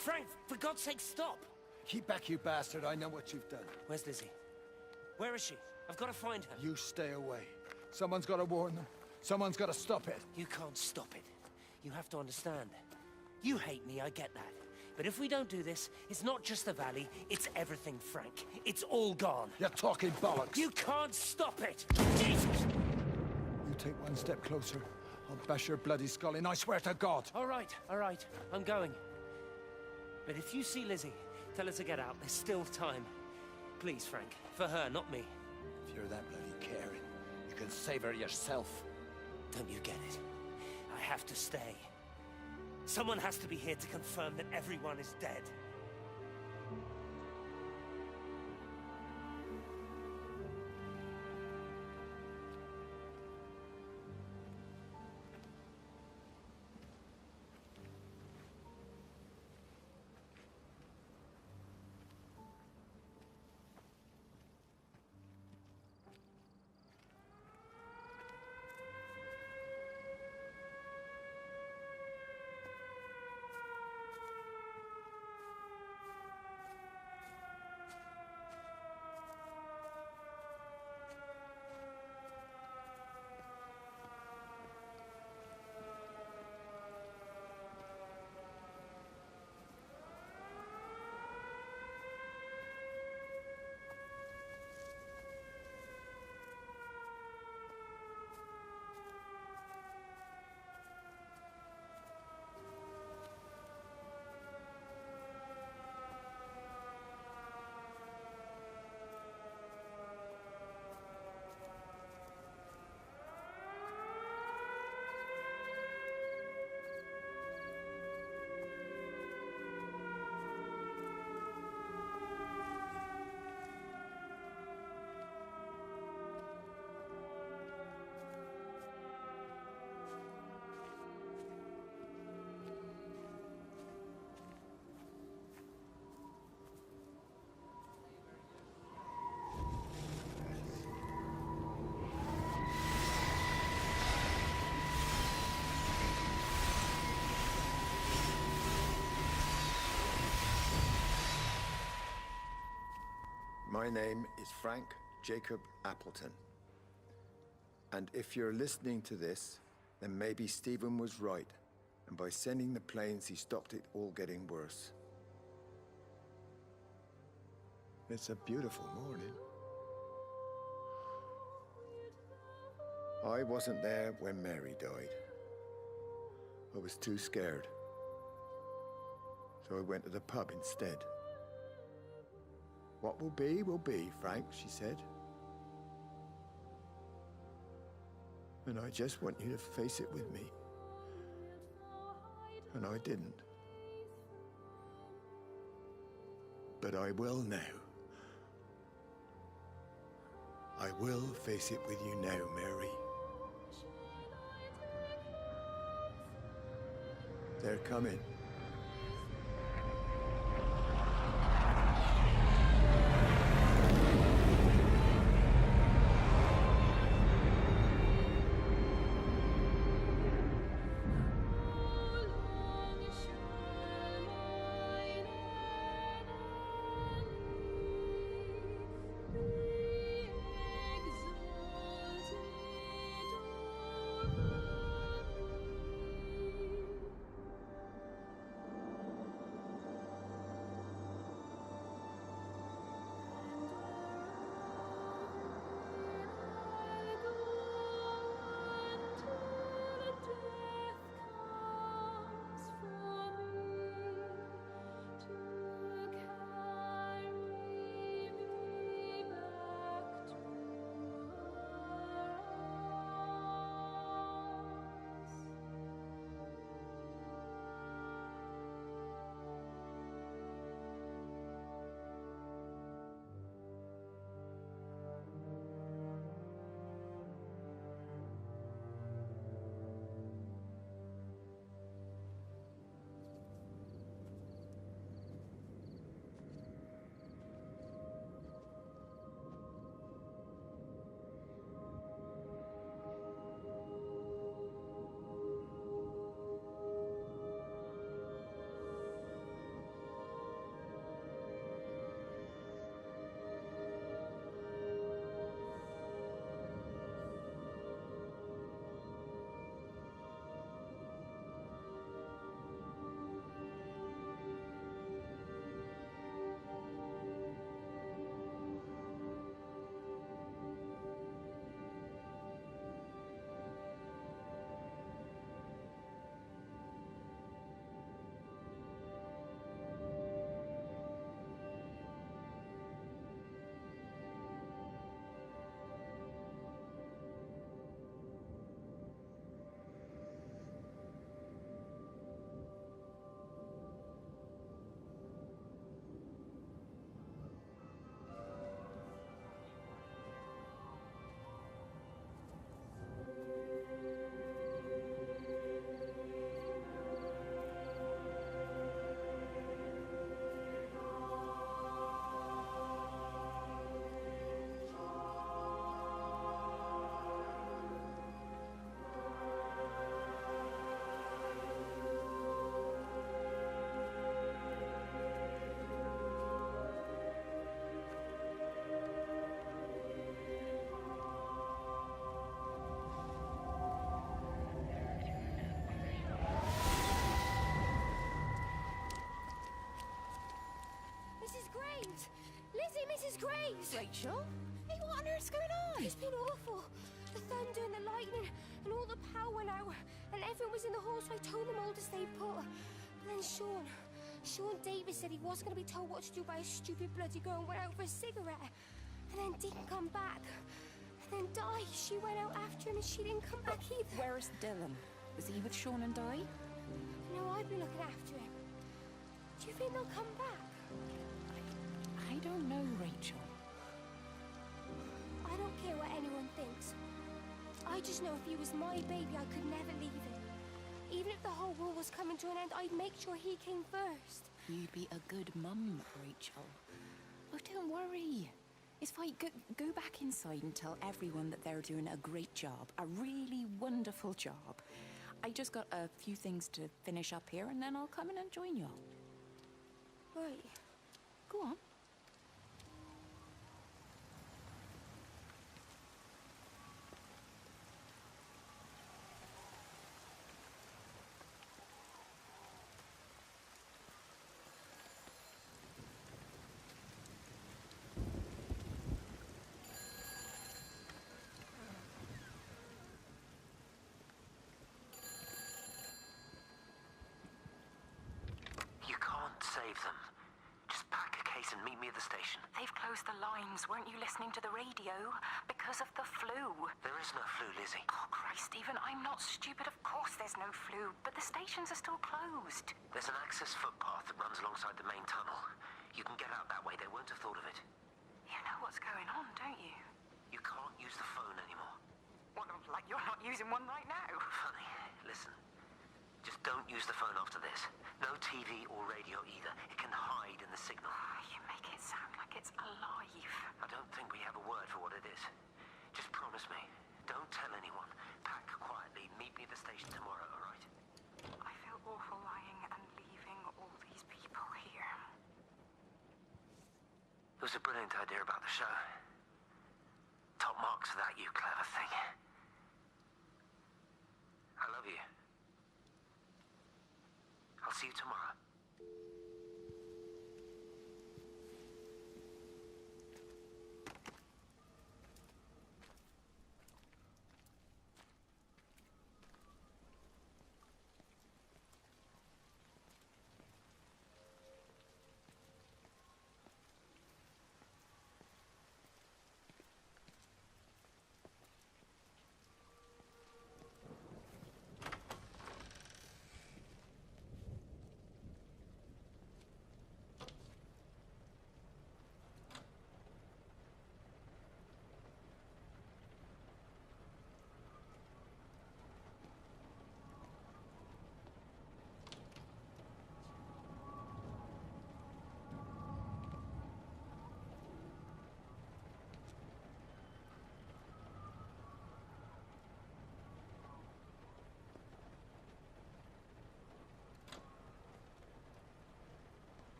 Frank, for God's sake, stop! Keep back, you bastard. I know what you've done. Where's Lizzie? Where is she? I've got to find her. You stay away. Someone's got to warn them. Someone's got to stop it. You can't stop it. You have to understand. You hate me, I get that. But if we don't do this, it's not just the valley, it's everything, Frank. It's all gone. You're talking bollocks. You can't stop it! Jesus! You take one step closer, I'll bash your bloody skull in, I swear to God. All right, I'm going. But if you see Lizzie, tell her to get out. There's still time. Please, Frank. For her, not me. If you're that bloody caring, you can save her yourself. Don't you get it? I have to stay. Someone has to be here to confirm that everyone is dead. My name is Frank Jacob Appleton. And if you're listening to this, then maybe Stephen was right. And by sending the planes, he stopped it all getting worse. It's a beautiful morning. I wasn't there when Mary died. I was too scared. So I went to the pub instead. What will be, Frank, she said. And I just want you to face it with me. And I didn't. But I will now. I will face it with you now, Mary. They're coming. Graves! Lizzie, Mrs. Graves! Rachel? Hey, what on earth's going on? It's been awful. The thunder and the lightning and all the power went out. And everyone was in the hall, so I told them all to stay put. But then Sean Davis said he wasn't going to be told what to do by a stupid bloody girl and went out for a cigarette. And then didn't come back. And then Di, she went out after him and she didn't come back either. Where's Dylan? Was he with Sean and Di? No, I've been looking after him. Do you think they'll come back? I don't know, Rachel. I don't care what anyone thinks. I just know if he was my baby, I could never leave him. Even if the whole world was coming to an end, I'd make sure he came first. You'd be a good mum, Rachel. Oh, don't worry. It's fine. Go back inside and tell everyone that they're doing a great job. A really wonderful job. I just got a few things to finish up here, and then I'll come in and join you all. Right. Go on. You can't save them. Just pack a case and meet me at the station. They've closed the lines. Weren't you listening to the radio? Because of the flu. There is no flu, Lizzie. Oh, Christ, Stephen, I'm not stupid. Of course there's no flu, but the stations are still closed. There's an access footpath that runs alongside the main tunnel. You can get out that way. They won't have thought of it. You know what's going on, don't you? You can't use the phone anymore. What, like you're not using one right now? Funny. Listen. Just don't use the phone after this. No TV or radio either. It can hide in the signal. You make it sound like it's alive. I don't think we have a word for what it is. Just promise me. Don't tell anyone. Pack quietly. Meet me at the station tomorrow, all right? I feel awful lying and leaving all these people here. It was a brilliant idea about the show. Top marks for that, you clever thing. I love you. I'll see you tomorrow.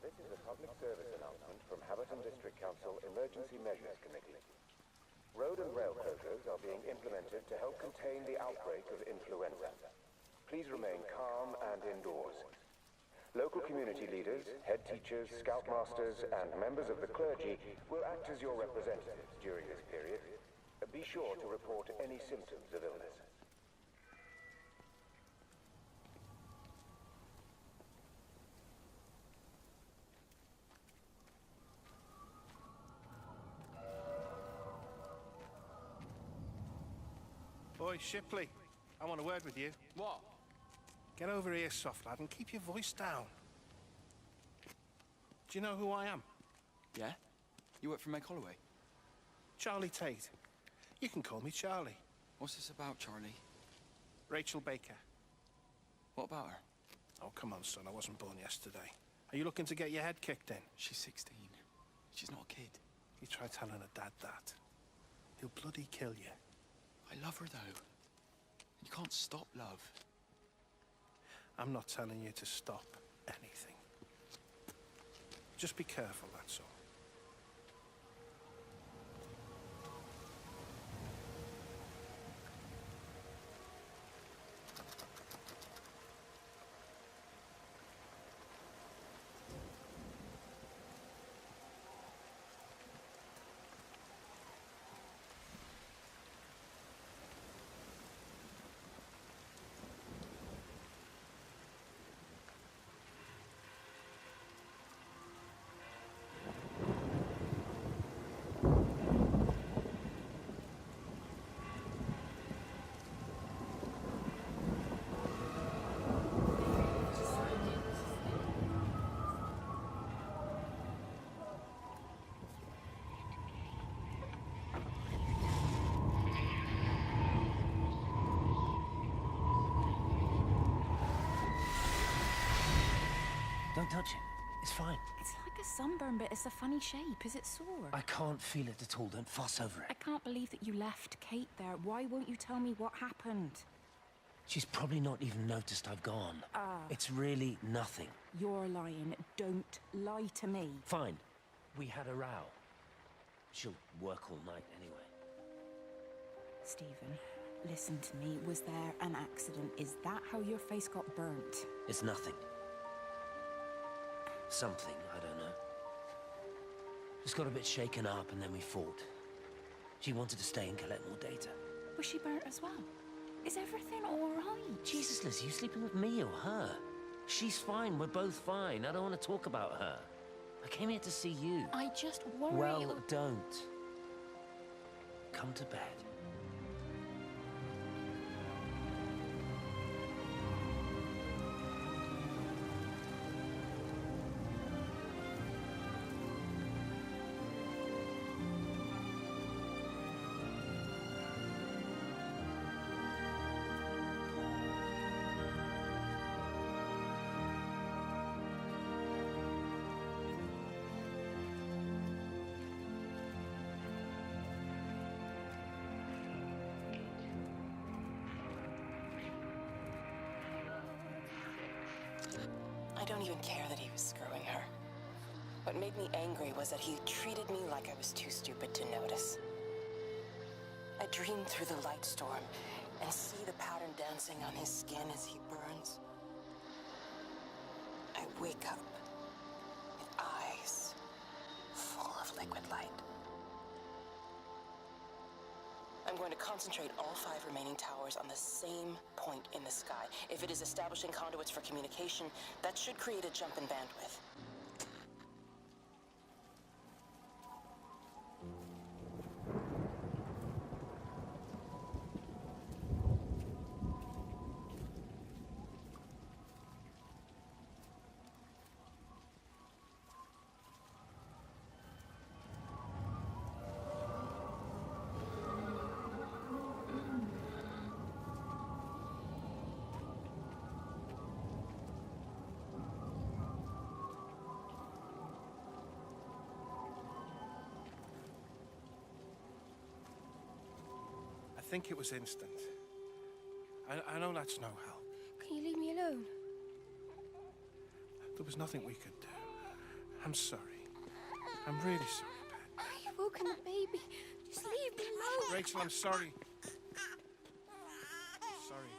This is a public service announcement from Haverton District Council Emergency Measures Committee. Road and rail closures are being implemented to help contain the outbreak of influenza. Please remain calm and indoors. Local community leaders, head teachers, scoutmasters, and members of the clergy will act as your representatives during this period. Be sure to report any symptoms of illness. Oi, Shipley. I want a word with you. What? Get over here, soft lad, and keep your voice down. Do you know who I am? Yeah? You work for Meg Holloway? Charlie Tate. You can call me Charlie. What's this about, Charlie? Rachel Baker. What about her? Oh, come on, son. I wasn't born yesterday. Are you looking to get your head kicked in? She's 16. She's not a kid. You try telling her dad that. He'll bloody kill you. I love her, though. You can't stop love. I'm not telling you to stop anything. Just be careful, that's all. Don't touch it. It's fine. It's like a sunburn, but it's a funny shape. Is it sore? I can't feel it at all. Don't fuss over I it. can't believe that you left Kate there. Why won't you tell me what happened? She's probably not even noticed I've gone. It's really nothing. You're lying. Don't lie to me. Fine. We had a row. She'll work all night anyway. Stephen, listen to me. Was there an accident? Is that how your face got burnt? It's nothing. Something, I don't know. Just got a bit shaken up and then we fought. She wanted to stay and collect more data. Was she burnt as well? Is everything all right? Jesus, Liz, are you sleeping with me or her? She's fine, we're both fine. I don't want to talk about her. I came here to see you. I just worry. Well, don't. Come to bed. I don't even care that he was screwing her. What made me angry was that he treated me like I was too stupid to notice. I dream through the light storm and see the pattern dancing on his skin as he burns. I wake up with eyes full of liquid light. I'm going to concentrate all 5 remaining towers on the same point in the sky. If it is establishing conduits for communication, that should create a jump in bandwidth. I think it was instant. I know that's no help. Can you leave me alone? There was nothing we could do. I'm sorry. I'm really sorry, Pat. You've woken the baby. Just leave me alone. Rachel, I'm sorry. Sorry.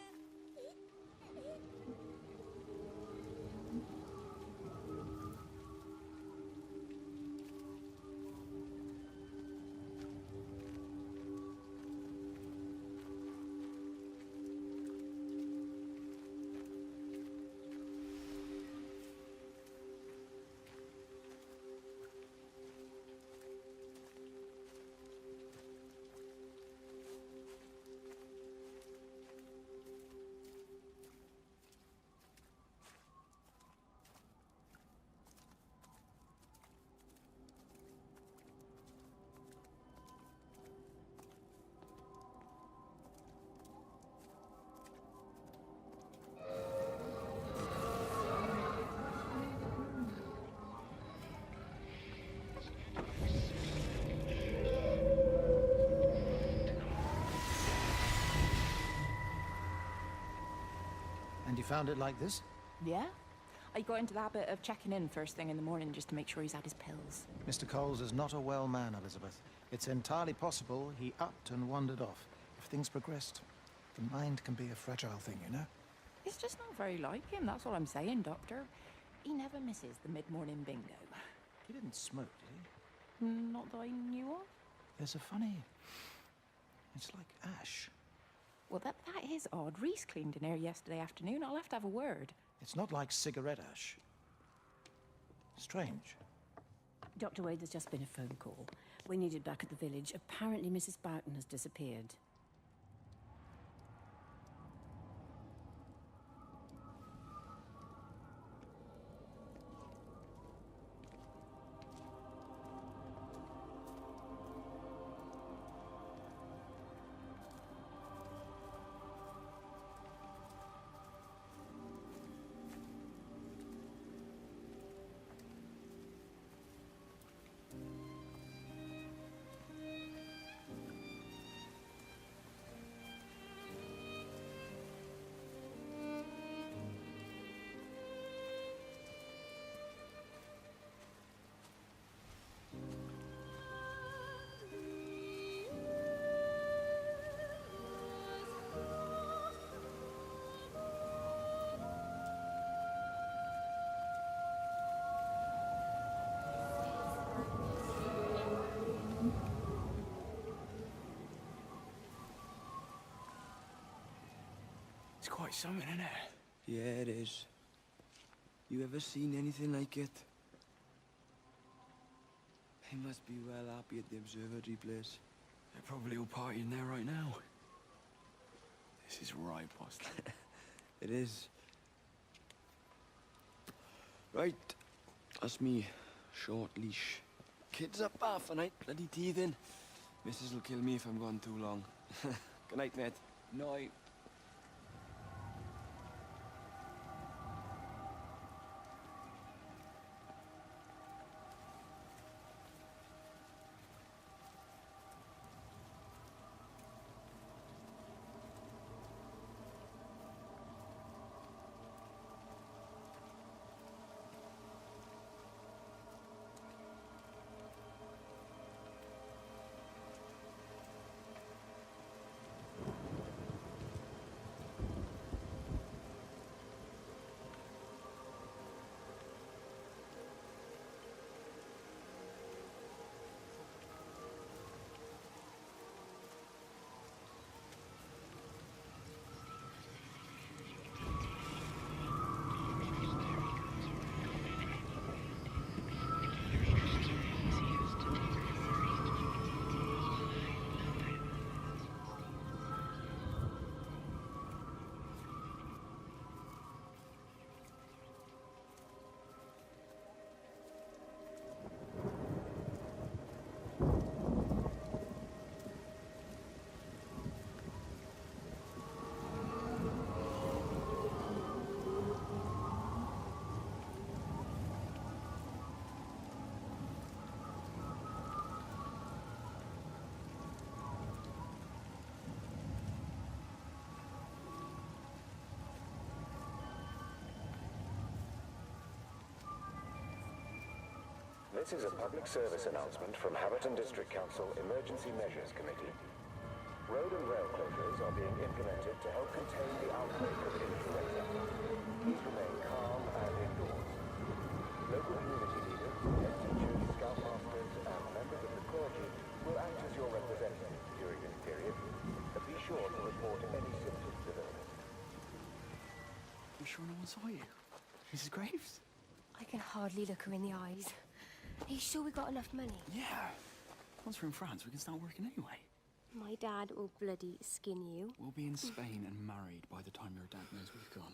found it like this? Yeah? I got into the habit of checking in first thing in the morning just to make sure he's had his pills. Mr. Coles is not a well man, Elizabeth. It's entirely possible he upped and wandered off. If things progressed, the mind can be a fragile thing, you know? It's just not very like him, that's all I'm saying, Doctor. He never misses the mid-morning bingo. He didn't smoke, did he? Not that I knew of. There's a funny... It's like ash. Well, that is odd. Reese cleaned in here yesterday afternoon. I'll have to have a word. It's not like cigarette ash. Strange. Dr. Wade, there's just been a phone call. We need it back at the village. Apparently Mrs. Barton has disappeared. It's quite something, isn't it? Yeah, it is. You ever seen anything like it? They must be well happy at the observatory place. They're probably all partying there right now. This is right, boss. It is. Right, that's me. Short leash. Kids up half a night, bloody teething. Missus will kill me if I'm gone too long. Good night, mate. Night. This is a public service announcement from Haverton District Council Emergency Measures Committee. Road and rail closures are being implemented to help contain the outbreak of influenza. Please remain calm and indoors. Local community leaders, head teachers, scoutmasters, and members of the clergy will act as your representatives during this period. But be sure to report any symptoms of illness. You sure no one saw you? Mrs. Graves? I can hardly look her in the eyes. Are you sure we got enough money? Yeah. Once we're in France, we can start working anyway. My dad will bloody skin you. We'll be in Spain and married by the time your dad knows we've gone.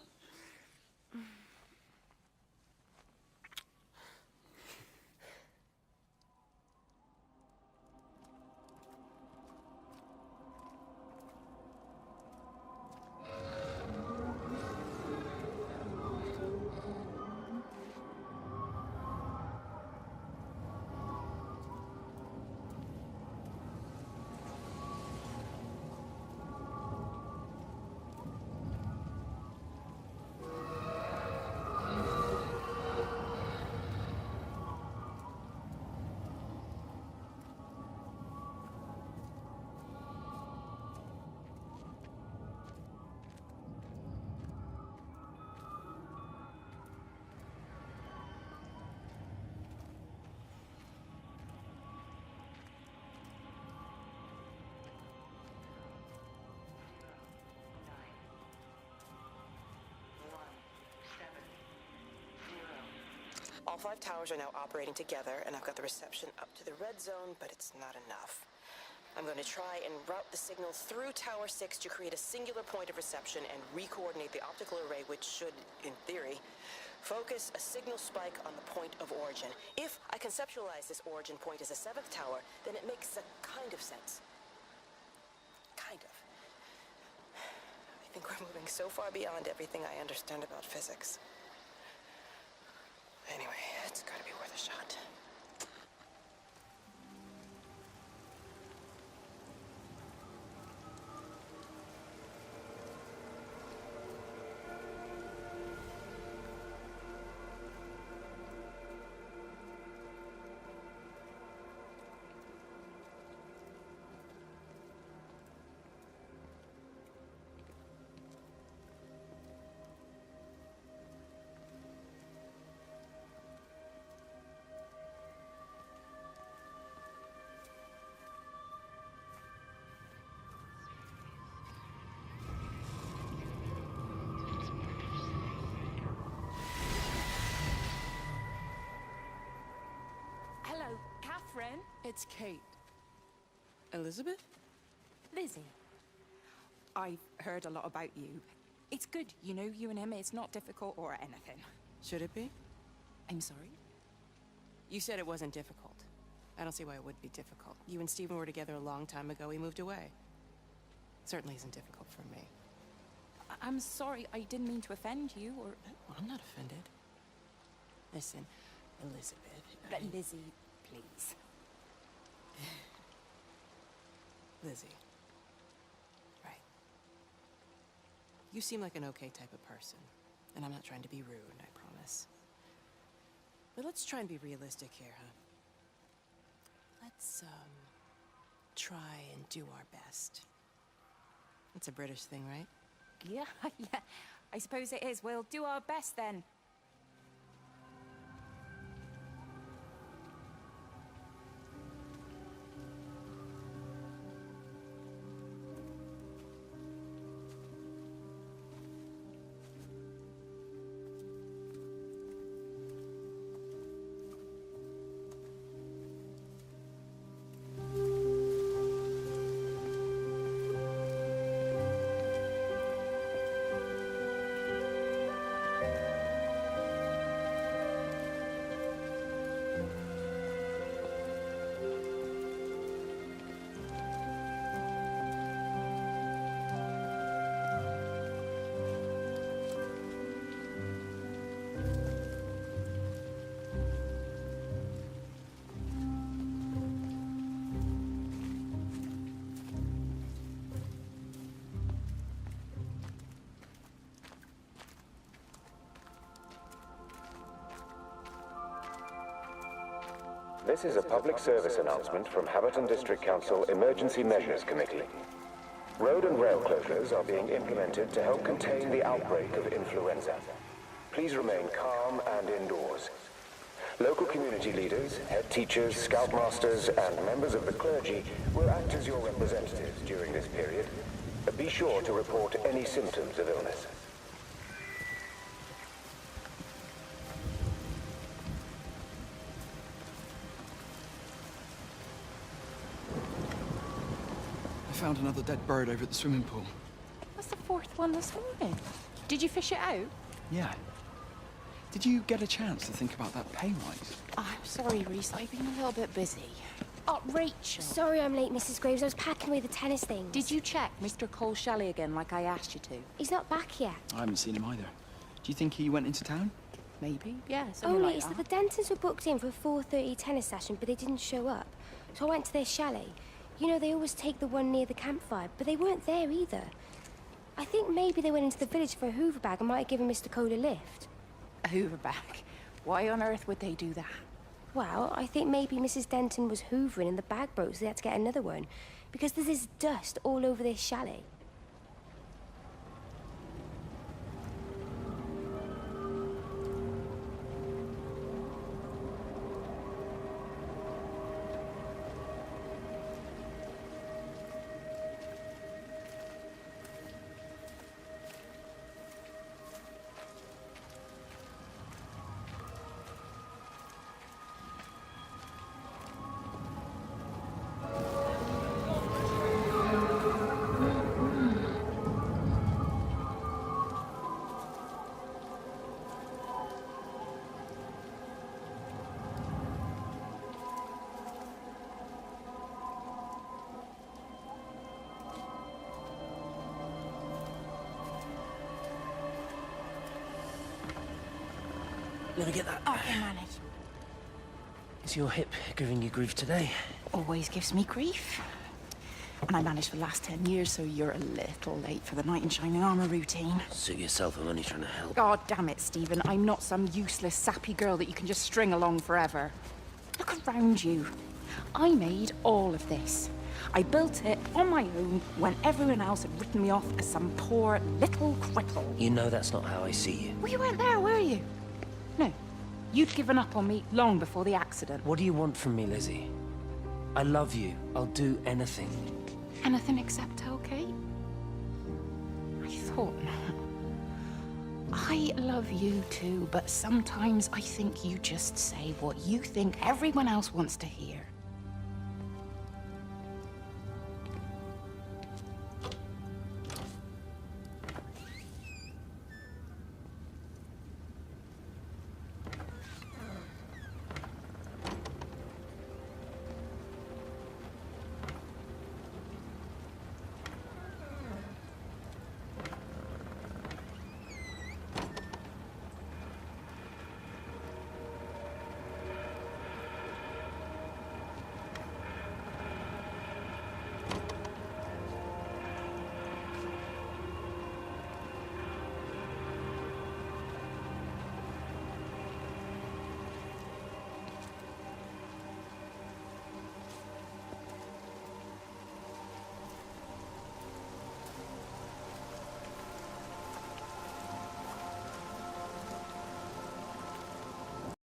All 5 towers are now operating together, and I've got the reception up to the red zone, but it's not enough. I'm going to try and route the signal through Tower 6 to create a singular point of reception and re-coordinate the optical array, which should, in theory, focus a signal spike on the point of origin. If I conceptualize this origin point as a 7th tower, then it makes a kind of sense. Kind of. I think we're moving so far beyond everything I understand about physics. Anyway, it's gotta be worth a shot. Hello, Catherine. It's Kate. Elizabeth? Lizzie. I've heard a lot about you. It's good, you know, you and him, it's not difficult or anything. Should it be? I'm sorry? You said it wasn't difficult. I don't see why it would be difficult. You and Stephen were together a long time ago. He moved away. It certainly isn't difficult for me. I'm sorry, I didn't mean to offend you, or... Well, I'm not offended. Listen, Elizabeth... Lizzie, please. Lizzie. Right. You seem like an okay type of person. And I'm not trying to be rude, I promise. But let's try and be realistic here, huh? Let's, try and do our best. That's a British thing, right? Yeah, yeah. I suppose it is. We'll do our best then. This is a public service announcement from Haverton District Council Emergency Measures Committee. Road and rail closures are being implemented to help contain the outbreak of influenza. Please remain calm and indoors. Local community leaders, head teachers, scoutmasters, and members of the clergy will act as your representatives during this period. Be sure to report any symptoms of illness. I found another dead bird over at the swimming pool. What's the 4th one this morning? Did you fish it out? Yeah. Did you get a chance to think about that pay rise? Oh, I'm sorry, Reese. I've been a little bit busy. Oh, Rachel. Sorry I'm late, Mrs. Graves. I was packing away the tennis things. Did you check Mr. Cole Shelley again like I asked you to? He's not back yet. I haven't seen him either. Do you think he went into town? Maybe, yeah, something Only like it's that. that the Dentons were booked in for a 4:30 tennis session, but they didn't show up. So I went to their chalet. You know, they always take the one near the campfire, but they weren't there either. I think maybe they went into the village for a hoover bag and might have given Mr. Cole a lift. A hoover bag? Why on earth would they do that? Well, I think maybe Mrs. Denton was hoovering and the bag broke, so they had to get another one. Because there's this dust all over this chalet. Let me get that. I can manage. Is your hip giving you grief today? Always gives me grief. And I managed for the last 10 years, so you're a little late for the knight in shining armor routine. Suit yourself, I'm only trying to help. God damn it, Stephen. I'm not some useless, sappy girl that you can just string along forever. Look around you. I made all of this. I built it on my own when everyone else had written me off as some poor little cripple. You know that's not how I see you. Well, you weren't there, were you? No. You'd given up on me long before the accident. What do you want from me, Lizzie? I love you. I'll do anything. Anything except tell Kate? I thought not. I love you too, but sometimes I think you just say what you think everyone else wants to hear.